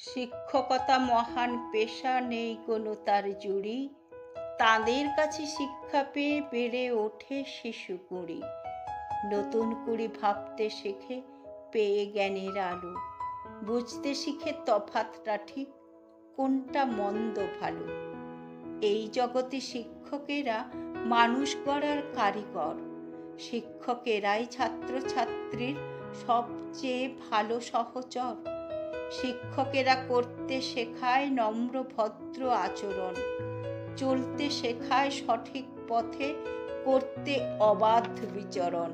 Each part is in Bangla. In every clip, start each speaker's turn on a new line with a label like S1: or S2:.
S1: শিক্ষকতা মহান পেশা, নেই কোনো তার জুড়ি। তাঁদের কাছে শিক্ষা পেয়ে বেড়ে ওঠে শিশু কুঁড়ি। নতুন কুড়ি ভাবতে শেখে পেয়ে জ্ঞানের আলো। বুঝতে শিখে তফাৎটা ঠিক, কোনটা মন্দ ভালো। এই জগতে শিক্ষকেরা মানুষ গড়ার কারিগর। শিক্ষকেরাই ছাত্রছাত্রীর সবচেয়ে ভালো সহচর। শিক্ষকেরা করতে শেখায় নম্র ভদ্র আচরণ, চলতে শেখায় সঠিক পথে, করতে অবাধ বিচরণ।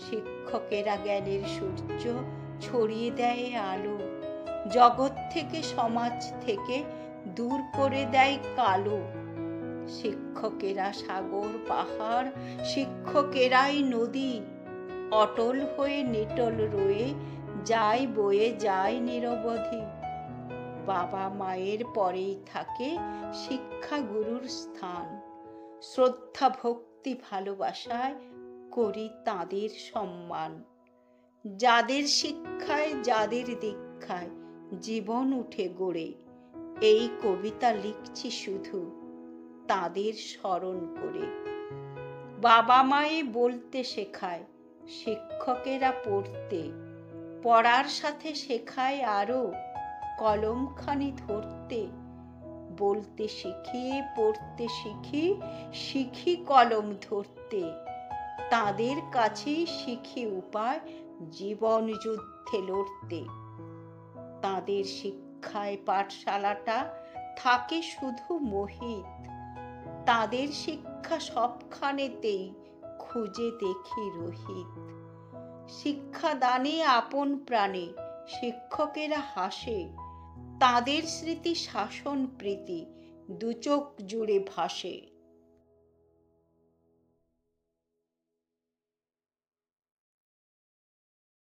S1: শিক্ষকেরা জ্ঞানের সূর্য ছড়িয়ে দেয় আলো, জগৎ থেকে সমাজ থেকে দূর করে দেয় কালো। শিক্ষকেরা সাগর পাহাড়, শিক্ষকেরাই নদী, অটল হয়ে নিটল রয়ে যায় বয়ে যায় নিরবধি। বাবা মায়ের পরেই থাকে শিক্ষা গুরুর স্থান। শ্রদ্ধা ভক্তি ভালোবাসায় করি তাঁদের সম্মান। যাদের শিক্ষায় যাদের দীক্ষায় জীবন উঠে গড়ে, এই কবিতা লিখছি শুধু তাঁদের স্মরণ করে। বাবা মায়ে বলতে শেখায়, শিক্ষকেরা পড়তে, পড়ার সাথে শেখায় আরো কলমখানি ধরতে। বলতে শিখি, পড়তে শিখি, শিখি কলম ধরতে। তাঁদের কাছেই শিখি উপায় জীবন যুদ্ধে লড়তে। তাঁদের শিক্ষায় পাঠশালাটা থাকে শুধু মোহিত। তাঁদের শিক্ষা সবখানেতেই খুঁজে দেখি রহিত। শিক্ষাদানে আপন প্রাণে শিক্ষকেরা হাসে। তাঁদের স্মৃতি শাসন প্রীতি দুচোখ জুড়ে ভাসে।